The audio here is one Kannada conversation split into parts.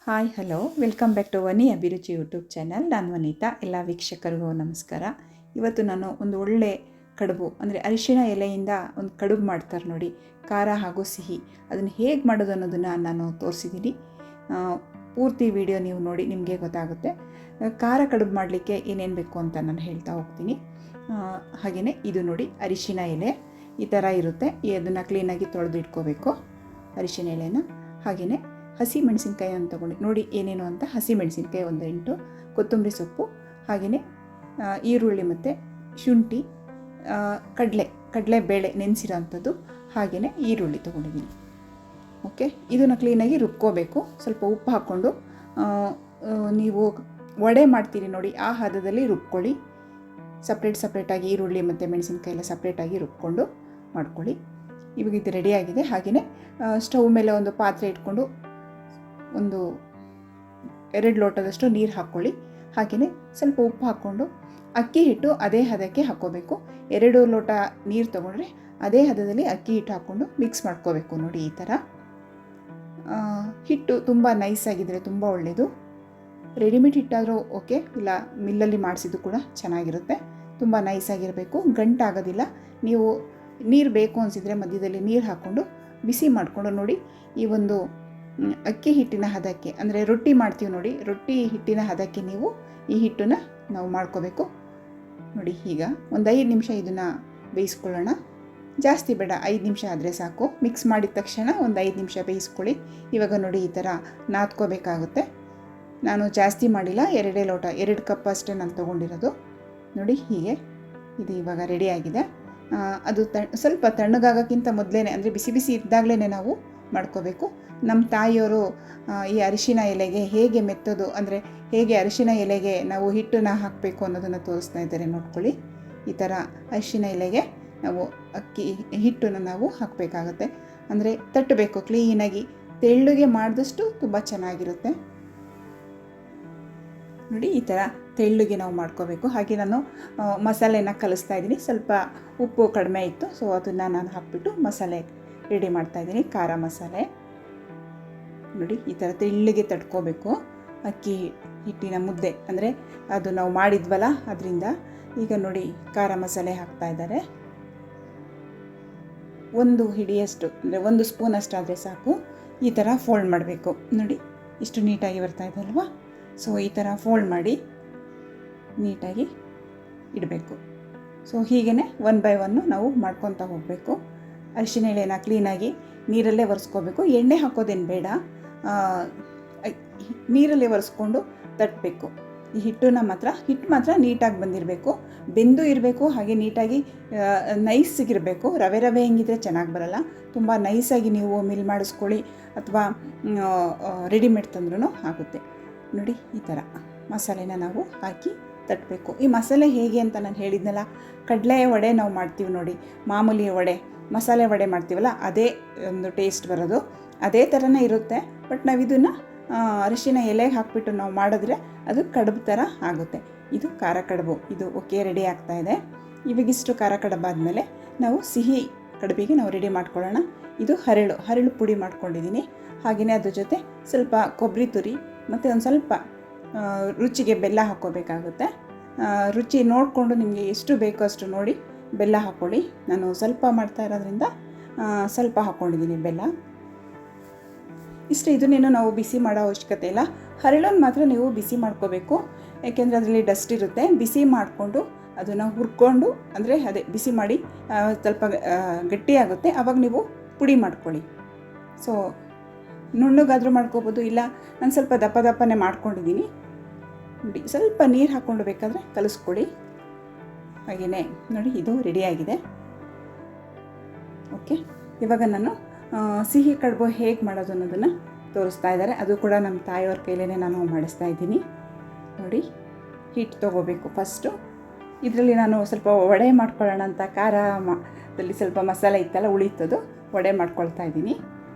Hi hello welcome back to Vani Abhiruchi YouTube channel. ನಾನು ವನಿತಾ. ಎಲ್ಲ ವೀಕ್ಷಕರಿಗೂ ನಮಸ್ಕಾರ. ಇವತ್ತು ನಾನು ಒಂದು ಒಳ್ಳೆ ಕಡುಬು ಅಂದರೆ ಅರಿಶಿಣ ಎಲೆಯಿಂದ ಒಂದು ಕಡುಬು ಮಾಡ್ತಾರೆ ನೋಡಿ, ಖಾರ ಹಾಗೂ ಸಿಹಿ. ಅದನ್ನು ಹೇಗೆ ಮಾಡೋದು ಅನ್ನೋದನ್ನು ನಾನು ತೋರಿಸಿದ್ದೀನಿ. ಪೂರ್ತಿ ವಿಡಿಯೋ ನೀವು ನೋಡಿ ನಿಮಗೆ ಗೊತ್ತಾಗುತ್ತೆ. ಖಾರ ಕಡುಬು ಮಾಡಲಿಕ್ಕೆ ಏನೇನು ಬೇಕು ಅಂತ ನಾನು ಹೇಳ್ತಾ ಹೋಗ್ತೀನಿ. ಹಾಗೆಯೇ ಇದು ನೋಡಿ ಅರಿಶಿಣ ಎಲೆ ಈ ಥರ ಇರುತ್ತೆ. ಅದನ್ನು ಕ್ಲೀನಾಗಿ ತೊಳೆದು ಇಟ್ಕೋಬೇಕು ಅರಿಶಿಣ ಎಲೆನ. ಹಾಗೆಯೇ ಹಸಿ ಮೆಣಸಿನ್ಕಾಯಿ ಅಂತ ತೊಗೊಂಡು ನೋಡಿ ಏನೇನು ಅಂತ. ಹಸಿ ಮೆಣಸಿನ್ಕಾಯಿ ಒಂದು 8, ಕೊತ್ತಂಬರಿ ಸೊಪ್ಪು, ಹಾಗೆಯೇ ಈರುಳ್ಳಿ ಮತ್ತು ಶುಂಠಿ, ಕಡಲೆ ಬೇಳೆ ನೆನೆಸಿರೋ ಅಂಥದ್ದು, ಹಾಗೆಯೇ ಈರುಳ್ಳಿ ತೊಗೊಂಡಿದ್ದೀನಿ. ಓಕೆ, ಇದನ್ನು ಕ್ಲೀನಾಗಿ ರುಬ್ಕೋಬೇಕು. ಸ್ವಲ್ಪ ಉಪ್ಪು ಹಾಕ್ಕೊಂಡು ನೀವು ವಡೆ ಮಾಡ್ತೀರಿ ನೋಡಿ ಆ ಹದದಲ್ಲಿ ರುಬ್ಕೊಳ್ಳಿ. ಸಪ್ರೇಟಾಗಿ ಈರುಳ್ಳಿ ಮತ್ತು ಮೆಣಸಿನ್ಕಾಯಿ ಎಲ್ಲ ಸಪ್ರೇಟಾಗಿ ರುಬ್ಕೊಂಡು ಮಾಡ್ಕೊಳ್ಳಿ. ಇವಾಗ ಇದು ರೆಡಿಯಾಗಿದೆ. ಹಾಗೆಯೇ ಸ್ಟವ್ ಮೇಲೆ ಒಂದು ಪಾತ್ರೆ ಇಟ್ಕೊಂಡು ಒಂದು 2 ಲೋಟದಷ್ಟು ನೀರು ಹಾಕ್ಕೊಳ್ಳಿ. ಹಾಗೆಯೇ ಸ್ವಲ್ಪ ಉಪ್ಪು ಹಾಕ್ಕೊಂಡು ಅಕ್ಕಿ ಹಿಟ್ಟು ಅದೇ ಹದಕ್ಕೆ ಹಾಕ್ಕೋಬೇಕು. 2 ಲೋಟ ನೀರು ತೊಗೊಂಡ್ರೆ ಅದೇ ಹದದಲ್ಲಿ ಅಕ್ಕಿ ಹಿಟ್ಟು ಹಾಕ್ಕೊಂಡು ಮಿಕ್ಸ್ ಮಾಡ್ಕೋಬೇಕು. ನೋಡಿ ಈ ಥರ ಹಿಟ್ಟು ತುಂಬ ನೈಸಾಗಿದ್ದರೆ ತುಂಬ ಒಳ್ಳೆಯದು. ರೆಡಿಮೇಡ್ ಹಿಟ್ಟಾದರೂ ಓಕೆ, ಇಲ್ಲ ಮಿಲ್ಲಲ್ಲಿ ಮಾಡಿಸಿದ್ದು ಕೂಡ ಚೆನ್ನಾಗಿರುತ್ತೆ. ತುಂಬ ನೈಸಾಗಿರಬೇಕು, ಗಂಟಾಗೋದಿಲ್ಲ. ನೀವು ನೀರು ಬೇಕು ಅನಿಸಿದರೆ ಮಧ್ಯದಲ್ಲಿ ನೀರು ಹಾಕ್ಕೊಂಡು ಬಿಸಿ ಮಾಡಿಕೊಂಡು ನೋಡಿ ಈ ಒಂದು ಅಕ್ಕಿ ಹಿಟ್ಟಿನ ಹದಕ್ಕೆ, ಅಂದರೆ ರೊಟ್ಟಿ ಮಾಡ್ತೀವಿ ನೋಡಿ, ರೊಟ್ಟಿ ಹಿಟ್ಟಿನ ಹದಕ್ಕೆ ನೀವು ಈ ಹಿಟ್ಟನ್ನು ನಾವು ಮಾಡ್ಕೋಬೇಕು. ನೋಡಿ ಈಗ ಒಂದು 5 ನಿಮಿಷ ಇದನ್ನು ಬೇಯಿಸ್ಕೊಳ್ಳೋಣ. ಜಾಸ್ತಿ ಬೇಡ, 5 ನಿಮಿಷ ಆದರೆ ಸಾಕು. ಮಿಕ್ಸ್ ಮಾಡಿದ ತಕ್ಷಣ ಒಂದು 5 ನಿಮಿಷ ಬೇಯಿಸ್ಕೊಳ್ಳಿ. ಇವಾಗ ನೋಡಿ ಈ ಥರ ನಾದ್ಕೋಬೇಕಾಗುತ್ತೆ. ನಾನು ಜಾಸ್ತಿ ಮಾಡಿಲ್ಲ, 2 ಲೋಟ 2 ಕಪ್ ಅಷ್ಟೇ ನಾನು ತೊಗೊಂಡಿರೋದು. ನೋಡಿ ಹೀಗೆ ಇದು ಇವಾಗ ರೆಡಿಯಾಗಿದೆ. ಅದು ಸ್ವಲ್ಪ ತಣ್ಣಗಾಗೋಕ್ಕಿಂತ ಮೊದಲೇ, ಅಂದರೆ ಬಿಸಿ ಬಿಸಿ ಇದ್ದಾಗಲೇ ನಾವು ಮಾಡ್ಕೋಬೇಕು. ನಮ್ಮ ತಾಯಿಯವರು ಈ ಅರಿಶಿಣ ಎಲೆಗೆ ಹೇಗೆ ಮೆತ್ತೋದು, ಅಂದರೆ ಹೇಗೆ ಅರಿಶಿಣ ಎಲೆಗೆ ನಾವು ಹಿಟ್ಟನ್ನು ಹಾಕಬೇಕು ಅನ್ನೋದನ್ನು ತೋರಿಸ್ತಾ ಇದ್ದಾರೆ. ನೋಡ್ಕೊಳ್ಳಿ, ಈ ಥರ ಅರಿಶಿಣ ಎಲೆಗೆ ನಾವು ಅಕ್ಕಿ ಹಿಟ್ಟನ್ನು ನಾವು ಹಾಕಬೇಕಾಗತ್ತೆ. ಅಂದರೆ ತಟ್ಟಬೇಕು ಕ್ಲೀನಾಗಿ, ತೆಳ್ಳಗೆ ಮಾಡಿದಷ್ಟು ತುಂಬ ಚೆನ್ನಾಗಿರುತ್ತೆ. ನೋಡಿ ಈ ಥರ ತೆಳ್ಳಗೆ ನಾವು ಮಾಡ್ಕೋಬೇಕು. ಹಾಗೆ ನಾನು ಮಸಾಲೆನ ಕಲಿಸ್ತಾ ಇದ್ದೀನಿ. ಸ್ವಲ್ಪ ಉಪ್ಪು ಕಡಿಮೆ ಇತ್ತು, ಸೊ ಅದನ್ನು ನಾನು ಹಾಕ್ಬಿಟ್ಟು ಮಸಾಲೆ ರೆಡಿ ಮಾಡ್ತಾಯಿದ್ದೀನಿ, ಖಾರ ಮಸಾಲೆ. ನೋಡಿ ಈ ಥರ ತೆಳ್ಳಗೆ ತಟ್ಕೋಬೇಕು ಅಕ್ಕಿ ಹಿಟ್ಟಿನ ಮುದ್ದೆ, ಅಂದರೆ ಅದು ನಾವು ಮಾಡಿದ್ವಲ್ಲ ಅದರಿಂದ. ಈಗ ನೋಡಿ ಖಾರ ಮಸಾಲೆ ಹಾಕ್ತಾ ಇದ್ದಾರೆ. 1 ಹಿಡಿಯಷ್ಟು, ಅಂದರೆ 1 ಸ್ಪೂನ್ ಅಷ್ಟಾದರೆ ಸಾಕು. ಈ ಥರ ಫೋಲ್ಡ್ ಮಾಡಬೇಕು. ನೋಡಿ ಇಷ್ಟು ನೀಟಾಗಿ ಬರ್ತಾ ಇದೆ ಅಲ್ವಾ. ಸೊ ಈ ಥರ ಫೋಲ್ಡ್ ಮಾಡಿ ನೀಟಾಗಿ ಇಡಬೇಕು. ಸೊ ಹೀಗೇ 1 ಬೈ 1 ನಾವು ಮಾಡ್ಕೊತಾ ಹೋಗಬೇಕು. ಅರಿಶಿಣ ಎಲೆನ ಕ್ಲೀನಾಗಿ ನೀರಲ್ಲೇ ಒರೆಸ್ಕೋಬೇಕು. ಎಣ್ಣೆ ಹಾಕೋದೇನು ಬೇಡ, ನೀರಲ್ಲೇ ಒರೆಸ್ಕೊಂಡು ತಟ್ಟಬೇಕು. ಈ ಹಿಟ್ಟು ಮಾತ್ರ ನೀಟಾಗಿ ಬಂದಿರಬೇಕು, ಬೆಂದು ಇರಬೇಕು. ಹಾಗೆ ನೀಟಾಗಿ ನೈಸಿಗಿರಬೇಕು. ರವೆ ಹೆಂಗಿದ್ರೆ ಚೆನ್ನಾಗಿ ಬರಲ್ಲ. ತುಂಬ ನೈಸಾಗಿ ನೀವು ಮಿಲ್ ಮಾಡಿಸ್ಕೊಳ್ಳಿ ಅಥವಾ ರೆಡಿಮೇಡ್ ತಂದ್ರೂ ಆಗುತ್ತೆ. ನೋಡಿ ಈ ಥರ ಮಸಾಲೆನ ನಾವು ಹಾಕಿ ತಟ್ಟಬೇಕು. ಈ ಮಸಾಲೆ ಹೇಗೆ ಅಂತ ನಾನು ಹೇಳಿದ್ನಲ್ಲ, ಕಡಲೆ ವಡೆ ನಾವು ಮಾಡ್ತೀವಿ ನೋಡಿ, ಮಾಮೂಲಿ ವಡೆ, ಮಸಾಲೆ ವಡೆ ಮಾಡ್ತೀವಲ್ಲ ಅದೇ ಒಂದು ಟೇಸ್ಟ್ ಬರೋದು, ಅದೇ ಥರನೇ ಇರುತ್ತೆ. ಬಟ್ ನಾವು ಇದನ್ನು ಅರಿಶಿಣ ಎಲೆಗೆ ಹಾಕ್ಬಿಟ್ಟು ನಾವು ಮಾಡಿದ್ರೆ ಅದು ಕಡುಬು ಥರ ಆಗುತ್ತೆ. ಇದು ಖಾರ ಕಡುಬು. ಇದು ಓಕೆ, ರೆಡಿ ಆಗ್ತಾ ಇದೆ. ಇವಾಗಿಷ್ಟು ಖಾರ ಕಡುಬು ಆದಮೇಲೆ ನಾವು ಸಿಹಿ ಕಡುಬಿಗೆ ನಾವು ರೆಡಿ ಮಾಡ್ಕೊಳ್ಳೋಣ. ಇದು ಹರಳು ಪುಡಿ ಮಾಡ್ಕೊಂಡಿದ್ದೀನಿ. ಹಾಗೆಯೇ ಅದ್ರ ಜೊತೆ ಸ್ವಲ್ಪ ಕೊಬ್ಬರಿ ತುರಿ ಮತ್ತು ಒಂದು ಸ್ವಲ್ಪ ರುಚಿಗೆ ಬೆಲ್ಲ ಹಾಕ್ಕೋಬೇಕಾಗುತ್ತೆ. ರುಚಿ ನೋಡಿಕೊಂಡು ನಿಮಗೆ ಎಷ್ಟು ಬೇಕೋ ಅಷ್ಟು ನೋಡಿ ಬೆಲ್ಲ ಹಾಕ್ಕೊಳ್ಳಿ. ನಾನು ಸ್ವಲ್ಪ ಮಾಡ್ತಾ ಇರೋದ್ರಿಂದ ಸ್ವಲ್ಪ ಹಾಕ್ಕೊಂಡಿದ್ದೀನಿ ಬೆಲ್ಲ. ಇಷ್ಟು. ಇದನ್ನೇನು ನಾವು ಬಿಸಿ ಮಾಡೋ ಅವಶ್ಯಕತೆ ಇಲ್ಲ. ಹರಳನ್ನು ಮಾತ್ರ ನೀವು ಬಿಸಿ ಮಾಡ್ಕೋಬೇಕು, ಯಾಕೆಂದರೆ ಅದರಲ್ಲಿ ಡಸ್ಟ್ ಇರುತ್ತೆ. ಬಿಸಿ ಮಾಡಿಕೊಂಡು ಅದನ್ನು ಹುರ್ಕೊಂಡು, ಅಂದರೆ ಅದೇ ಬಿಸಿ ಮಾಡಿ ಸ್ವಲ್ಪ ಗಟ್ಟಿಯಾಗುತ್ತೆ, ಆವಾಗ ನೀವು ಪುಡಿ ಮಾಡ್ಕೊಳ್ಳಿ. ಸೊ ನುಣ್ಣಗಾದರೂ ಮಾಡ್ಕೋಬೋದು, ಇಲ್ಲ ನಾನು ಸ್ವಲ್ಪ ದಪ್ಪನೇ ಮಾಡ್ಕೊಂಡಿದ್ದೀನಿ. ನೋಡಿ ಸ್ವಲ್ಪ ನೀರು ಹಾಕ್ಕೊಂಡು ಬೇಕಾದರೆ ಕಲಿಸ್ಕೊಳ್ಳಿ. ಹಾಗೆಯೇ ನೋಡಿ ಇದು ರೆಡಿಯಾಗಿದೆ. ಓಕೆ, ಇವಾಗ ನಾನು ಸಿಹಿ ಕಡುಬು ಹೇಗೆ ಮಾಡೋದು ಅನ್ನೋದನ್ನು ತೋರಿಸ್ತಾ ಇದ್ದಾರೆ. ಅದು ಕೂಡ ನಮ್ಮ ತಾಯಿಯವ್ರ ಕೈಲೇ ನಾನು ಮಾಡಿಸ್ತಾ ಇದ್ದೀನಿ. ನೋಡಿ ಹಿಟ್ಟು ತೊಗೋಬೇಕು ಫಸ್ಟು. ಇದರಲ್ಲಿ ನಾನು ಸ್ವಲ್ಪ ವಡೆ ಮಾಡ್ಕೊಳ್ಳೋಣ ಅಂತ ಖಾರದಲ್ಲಿ ಸ್ವಲ್ಪ ಮಸಾಲೆ ಇತ್ತಲ್ಲ ಉಳಿತದು, ವಡೆ ಮಾಡ್ಕೊಳ್ತಾ ಇದ್ದೀನಿ.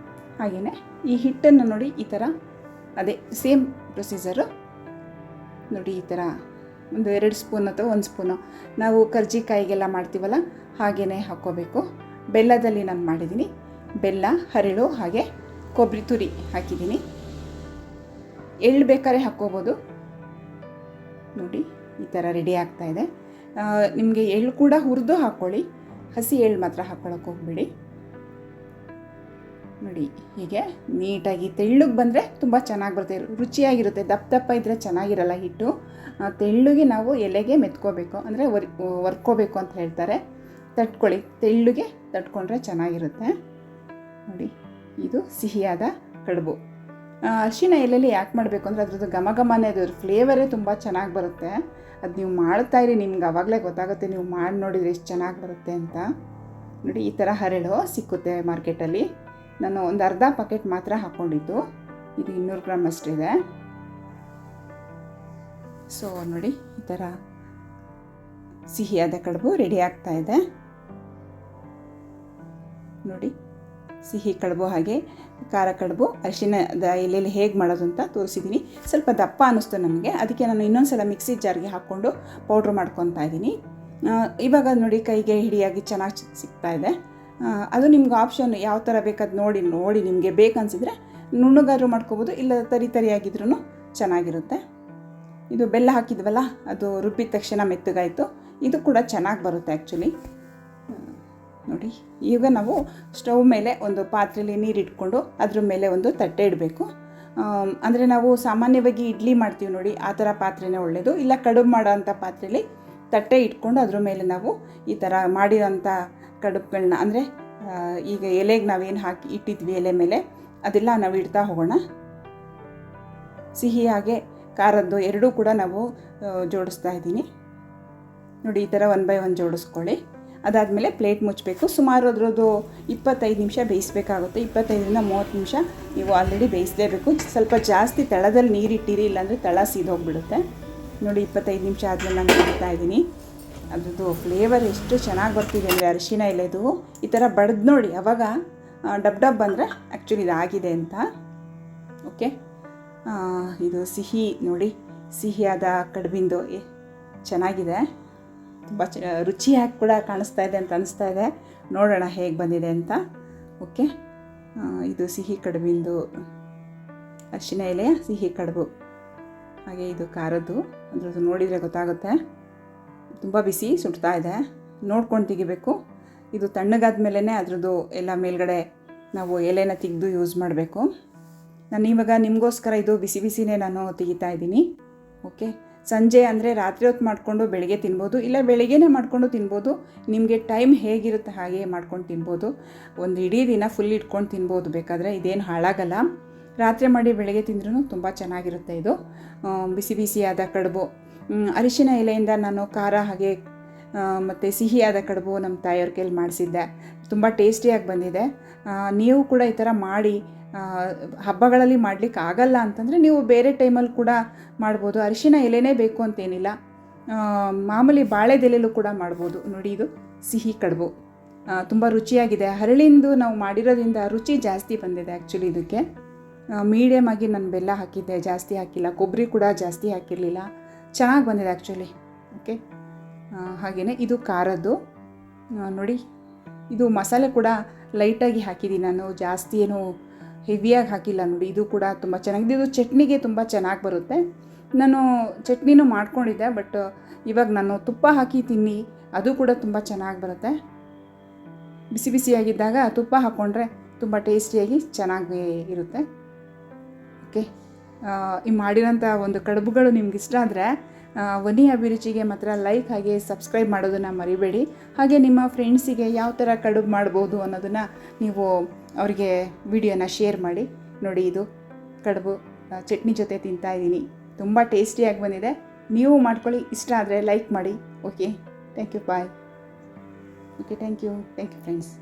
ಹಾಗೆಯೇ ಈ ಹಿಟ್ಟನ್ನು ನೋಡಿ ಈ ಥರ ಅದೇ ಸೇಮ್ ಪ್ರೊಸೀಜರು. ನೋಡಿ ಈ ಥರ ಒಂದು 2 ಸ್ಪೂನ್ ಅಥವಾ 1 ಸ್ಪೂನು ನಾವು ಕರ್ಜಿಕಾಯಿಗೆಲ್ಲ ಮಾಡ್ತೀವಲ್ಲ ಹಾಗೆಯೇ ಹಾಕ್ಕೋಬೇಕು. ಬೆಲ್ಲದಲ್ಲಿ ನಾನು ಮಾಡಿದ್ದೀನಿ. ಬೆಲ್ಲ, ಹರಳು ಹಾಗೆ ಕೊಬ್ಬರಿ ತುರಿ ಹಾಕಿದ್ದೀನಿ. ಎಳ್ಳು ಬೇಕಾದ್ರೆ ಹಾಕ್ಕೋಬೋದು. ನೋಡಿ ಈ ಥರ ರೆಡಿ ಆಗ್ತಾಯಿದೆ. ನಿಮಗೆ ಎಳ್ಳು ಕೂಡ ಹುರಿದು ಹಾಕ್ಕೊಳ್ಳಿ, ಹಸಿ ಎಳ್ಳು ಮಾತ್ರ ಹಾಕ್ಕೊಳ್ಳೋಕೆ ಹೋಗ್ಬೇಡಿ. ನೋಡಿ ಹೀಗೆ ನೀಟಾಗಿ ತೆಳ್ಳಗೆ ಬಂದರೆ ತುಂಬ ಚೆನ್ನಾಗಿ ಬರುತ್ತೆ, ರುಚಿಯಾಗಿರುತ್ತೆ. ದಪ್ಪ ಇದ್ದರೆ ಚೆನ್ನಾಗಿರಲ್ಲ ಹಿಟ್ಟು. ತೆಳ್ಳಗೆ ನಾವು ಎಲೆಗೆ ಮೆತ್ಕೋಬೇಕು, ಅಂದರೆ ವರ್ಕೋಬೇಕು ಅಂತ ಹೇಳ್ತಾರೆ. ತಟ್ಕೊಳ್ಳಿ, ತೆಳ್ಳಗೆ ತಟ್ಕೊಂಡ್ರೆ ಚೆನ್ನಾಗಿರುತ್ತೆ. ನೋಡಿ ಇದು ಸಿಹಿಯಾದ ಕಡುಬು. ಅರಿಶಿನ ಎಲೆಯಲ್ಲಿ ಯಾಕೆ ಮಾಡಬೇಕು ಅಂದರೆ ಅದ್ರದ್ದು ಘಮಘಮನೇ, ಅದ್ರ ಫ್ಲೇವರೇ ತುಂಬ ಚೆನ್ನಾಗಿ ಬರುತ್ತೆ. ಅದು ನೀವು ಮಾಡ್ತಾಯಿರಿ, ನಿಮ್ಗೆ ಆವಾಗಲೇ ಗೊತ್ತಾಗುತ್ತೆ, ನೀವು ಮಾಡಿ ನೋಡಿದರೆ ಎಷ್ಟು ಚೆನ್ನಾಗಿ ಬರುತ್ತೆ ಅಂತ. ನೋಡಿ ಈ ಥರ ಹರಳು ಸಿಕ್ಕುತ್ತೆ ಮಾರ್ಕೆಟಲ್ಲಿ. ನಾನು ಒಂದು ಅರ್ಧ ಪ್ಯಾಕೆಟ್ ಮಾತ್ರ ಹಾಕ್ಕೊಂಡಿದ್ದು, ಇದು 200 ಗ್ರಾಮ್ ಅಷ್ಟಿದೆ. ಸೊ ನೋಡಿ ಈ ಥರ ಸಿಹಿಯಾದ ಕಡುಬು ರೆಡಿ ಆಗ್ತಾ ಇದೆ. ನೋಡಿ ಸಿಹಿ ಕಡುಬು ಹಾಗೆ ಖಾರ ಕಡುಬು ಅರಿಶಿಣದ ಎಲೆಯಲ್ಲಿ ಹೇಗೆ ಮಾಡೋದು ಅಂತ ತೋರಿಸಿದ್ದೀನಿ. ಸ್ವಲ್ಪ ದಪ್ಪ ಅನ್ನಿಸ್ತು ನನಗೆ, ಅದಕ್ಕೆ ನಾನು ಇನ್ನೊಂದು ಸಲ ಮಿಕ್ಸಿ ಜಾರ್ಗೆ ಹಾಕ್ಕೊಂಡು ಪೌಡ್ರ್ ಮಾಡ್ಕೊತಾ ಇದ್ದೀನಿ. ಇವಾಗ ನೋಡಿ ಕೈಗೆ ಹಿಡಿಯಾಗಿ ಚೆನ್ನಾಗಿ ಸಿಗ್ತಾ ಇದೆ. ಅದು ನಿಮ್ಗೆ ಆಪ್ಷನ್ ಯಾವ ಥರ ಬೇಕಾದ ನೋಡಿ ನಿಮಗೆ ಬೇಕನ್ಸಿದ್ರೆ ನುಣ್ಣಗಾದ್ರೂ ಮಾಡ್ಕೋಬೋದು, ಇಲ್ಲ ತರಿಯಾಗಿದ್ರೂ ಚೆನ್ನಾಗಿರುತ್ತೆ. ಇದು ಬೆಲ್ಲ ಹಾಕಿದ್ವಲ್ಲ, ಅದು ರುಬ್ಬಿದ ತಕ್ಷಣ ಮೆತ್ತಗಾಯಿತು. ಇದು ಕೂಡ ಚೆನ್ನಾಗಿ ಬರುತ್ತೆ ಆ್ಯಕ್ಚುಲಿ. ನೋಡಿ ಈಗ ನಾವು ಸ್ಟವ್ ಮೇಲೆ ಒಂದು ಪಾತ್ರೆಯಲ್ಲಿ ನೀರಿಟ್ಕೊಂಡು ಅದ್ರ ಮೇಲೆ ಒಂದು ತಟ್ಟೆ ಇಡಬೇಕು. ಅಂದರೆ ನಾವು ಸಾಮಾನ್ಯವಾಗಿ ಇಡ್ಲಿ ಮಾಡ್ತೀವಿ ನೋಡಿ, ಆ ಥರ ಪಾತ್ರೆನೇ ಒಳ್ಳೆಯದು. ಇಲ್ಲ ಕಡುಬು ಮಾಡೋ ಅಂಥ ಪಾತ್ರೆಯಲ್ಲಿ ತಟ್ಟೆ ಇಟ್ಕೊಂಡು ಅದ್ರ ಮೇಲೆ ನಾವು ಈ ಥರ ಮಾಡಿರೋಂಥ ಕಡುಬುಗಳನ್ನ, ಅಂದರೆ ಈಗ ಎಲೆಗೆ ನಾವೇನು ಹಾಕಿ ಇಟ್ಟಿದ್ವಿ ಎಲೆ ಮೇಲೆ, ಅದೆಲ್ಲ ನಾವು ಇಡ್ತಾ ಹೋಗೋಣ. ಸಿಹಿ ಹಾಗೆ ಖಾರದ್ದು ಎರಡೂ ಕೂಡ ನಾವು ಜೋಡಿಸ್ತಾ ಇದ್ದೀನಿ. ನೋಡಿ ಈ ಥರ 1 by 1 ಜೋಡಿಸ್ಕೊಳ್ಳಿ. ಅದಾದಮೇಲೆ ಪ್ಲೇಟ್ ಮುಚ್ಚಬೇಕು. ಸುಮಾರು ಅದರದ್ದು 25 ನಿಮಿಷ ಬೇಯಿಸಬೇಕಾಗುತ್ತೆ. 25ರಿಂದ 30 ನಿಮಿಷ ನೀವು ಆಲ್ರೆಡಿ ಬೇಯಿಸಲೇಬೇಕು. ಸ್ವಲ್ಪ ಜಾಸ್ತಿ ತಳದಲ್ಲಿ ನೀರಿಟ್ಟಿರಿ, ಇಲ್ಲಾಂದರೆ ತಳ ಸೀದೋಗ್ಬಿಡುತ್ತೆ. ನೋಡಿ 25 ನಿಮಿಷ ಆದಮೇಲೆ ನಾನು ಇಡ್ತಾ ಇದ್ದೀನಿ. ಅದ್ರದ್ದು ಫ್ಲೇವರ್ ಎಷ್ಟು ಚೆನ್ನಾಗಿ ಬರ್ತಿದೆ ಅಂದರೆ ಅರಿಶಿನ ಎಲೆದು ಈ ಥರ ಬಡ್ದು ನೋಡಿ, ಆವಾಗ ಡಬ್ ಬಂದರೆ ಆ್ಯಕ್ಚುಲಿ ಇದಾಗಿದೆ ಅಂತ. ಓಕೆ, ಇದು ಸಿಹಿ ನೋಡಿ, ಸಿಹಿಯಾದ ಕಡುಬಿಂದು ಚೆನ್ನಾಗಿದೆ, ತುಂಬ ರುಚಿಯಾಗಿ ಕೂಡ ಕಾಣಿಸ್ತಾ ಇದೆ ಅಂತ ಅನಿಸ್ತಾ ಇದೆ. ನೋಡೋಣ ಹೇಗೆ ಬಂದಿದೆ ಅಂತ. ಓಕೆ, ಇದು ಸಿಹಿ ಕಡುಬಿಂದು ಅರಿಶಿನ ಎಲೆಯ ಸಿಹಿ ಕಡುಬು. ಹಾಗೆ ಇದು ಖಾರದ್ದು, ಅದ್ರದ್ದು ನೋಡಿದರೆ ಗೊತ್ತಾಗುತ್ತೆ. ತುಂಬ ಬಿಸಿ ಸುಡ್ತಾ ಇದೆ, ನೋಡ್ಕೊಂಡು ತೆಗಿಬೇಕು. ಇದು ತಣ್ಣಗಾದ ಮೇಲೇ ಅದರದ್ದು ಎಲ್ಲ ಮೇಲ್ಗಡೆ ನಾವು ಎಲೆನ ತೆಗೆದು ಯೂಸ್ ಮಾಡಬೇಕು. ನಾನು ಇವಾಗ ನಿಮಗೋಸ್ಕರ ಇದು ಬಿಸಿನೇ ನಾನು ತೆಗಿತಾ ಇದ್ದೀನಿ. ಓಕೆ, ಸಂಜೆ ಅಂದರೆ ರಾತ್ರಿ ಹೊತ್ತು ಮಾಡಿಕೊಂಡು ಬೆಳಗ್ಗೆ ತಿನ್ಬೋದು, ಇಲ್ಲ ಬೆಳಗ್ಗೆನೇ ಮಾಡಿಕೊಂಡು ತಿನ್ಬೋದು. ನಿಮಗೆ ಟೈಮ್ ಹೇಗಿರುತ್ತೆ ಹಾಗೆ ಮಾಡ್ಕೊಂಡು ತಿನ್ಬೋದು. ಒಂದು ಇಡೀ ದಿನ ಫುಲ್ ಇಟ್ಕೊಂಡು ತಿನ್ಬೋದು ಬೇಕಾದರೆ, ಇದೇನು ಹಾಳಾಗಲ್ಲ. ರಾತ್ರಿ ಮಾಡಿ ಬೆಳಗ್ಗೆ ತಿಂದ್ರೂ ತುಂಬ ಚೆನ್ನಾಗಿರುತ್ತೆ. ಇದು ಬಿಸಿಯಾದ ಕಡುಬು. ಅರಿಶಿನ ಎಲೆಯಿಂದ ನಾನು ಖಾರ ಹಾಗೆ ಮತ್ತು ಸಿಹಿಯಾದ ಕಡುಬು ನಮ್ಮ ತಾಯಿಯವ್ರ ಕೈಲಿ ಮಾಡಿಸಿದ್ದೆ. ತುಂಬ ಟೇಸ್ಟಿಯಾಗಿ ಬಂದಿದೆ. ನೀವು ಕೂಡ ಈ ಥರ ಮಾಡಿ. ಹಬ್ಬಗಳಲ್ಲಿ ಮಾಡಲಿಕ್ಕೆ ಆಗಲ್ಲ ಅಂತಂದರೆ ನೀವು ಬೇರೆ ಟೈಮಲ್ಲಿ ಕೂಡ ಮಾಡ್ಬೋದು. ಅರಿಶಿನ ಎಲೆನೇ ಬೇಕು ಅಂತೇನಿಲ್ಲ, ಮಾಮೂಲಿ ಬಾಳೆದೆಲೆಲೂ ಕೂಡ ಮಾಡ್ಬೋದು. ನೋಡಿ ಇದು ಸಿಹಿ ಕಡುಬು ತುಂಬ ರುಚಿಯಾಗಿದೆ. ಹರಳಿಂದು ನಾವು ಮಾಡಿರೋದ್ರಿಂದ ರುಚಿ ಜಾಸ್ತಿ ಬಂದಿದೆ ಆ್ಯಕ್ಚುಲಿ. ಇದಕ್ಕೆ ಮೀಡಿಯಮ್ ಆಗಿ ನಾನು ಬೆಲ್ಲ ಹಾಕಿದ್ದೆ, ಜಾಸ್ತಿ ಹಾಕಿಲ್ಲ. ಕೊಬ್ಬರಿ ಕೂಡ ಜಾಸ್ತಿ ಹಾಕಿರಲಿಲ್ಲ, ಚೆನ್ನಾಗಿ ಬಂದಿದೆ ಆ್ಯಕ್ಚುಲಿ. ಓಕೆ, ಹಾಗೆಯೇ ಇದು ಖಾರದ್ದು ನೋಡಿ. ಇದು ಮಸಾಲೆ ಕೂಡ ಲೈಟಾಗಿ ಹಾಕಿದ್ದೀನಿ ನಾನು, ಜಾಸ್ತಿ ಏನು ಹೆವಿಯಾಗಿ ಹಾಕಿಲ್ಲ. ನೋಡಿ ಇದು ಕೂಡ ತುಂಬ ಚೆನ್ನಾಗಿದೆ. ಇದು ಚಟ್ನಿಗೆ ತುಂಬ ಚೆನ್ನಾಗಿ ಬರುತ್ತೆ. ನಾನು ಚಟ್ನಿನೂ ಮಾಡ್ಕೊಂಡಿದ್ದೆ, ಬಟ್ ಇವಾಗ ನಾನು ತುಪ್ಪ ಹಾಕಿ ತಿನ್ನಿ, ಅದು ಕೂಡ ತುಂಬ ಚೆನ್ನಾಗಿ ಬರುತ್ತೆ. ಬಿಸಿಯಾಗಿದ್ದಾಗ ತುಪ್ಪ ಹಾಕ್ಕೊಂಡ್ರೆ ತುಂಬ ಟೇಸ್ಟಿಯಾಗಿ ಚೆನ್ನಾಗಿ ಇರುತ್ತೆ. ಓಕೆ, ಈ ಮಾಡಿರೋಂಥ ಒಂದು ಕಡುಬುಗಳು ನಿಮ್ಗೆ ಇಷ್ಟ ಆದರೆ ವನಿ ಅಭಿರುಚಿಗೆ ಮಾತ್ರ ಲೈಕ್ ಹಾಗೆ ಸಬ್ಸ್ಕ್ರೈಬ್ ಮಾಡೋದನ್ನು ಮರಿಬೇಡಿ. ಹಾಗೆ ನಿಮ್ಮ ಫ್ರೆಂಡ್ಸಿಗೆ ಯಾವ ಥರ ಕಡುಬು ಮಾಡ್ಬೋದು ಅನ್ನೋದನ್ನು ನೀವು ಅವರಿಗೆ ವಿಡಿಯೋನ ಶೇರ್ ಮಾಡಿ. ನೋಡಿ ಇದು ಕಡುಬು ಚಟ್ನಿ ಜೊತೆ ತಿಂತಾಯಿದ್ದೀನಿ, ತುಂಬ ಟೇಸ್ಟಿಯಾಗಿ ಬಂದಿದೆ. ನೀವು ಮಾಡ್ಕೊಳ್ಳಿ, ಇಷ್ಟ ಆದರೆ ಲೈಕ್ ಮಾಡಿ. Okay, thank you, bye. Okay, thank you friends.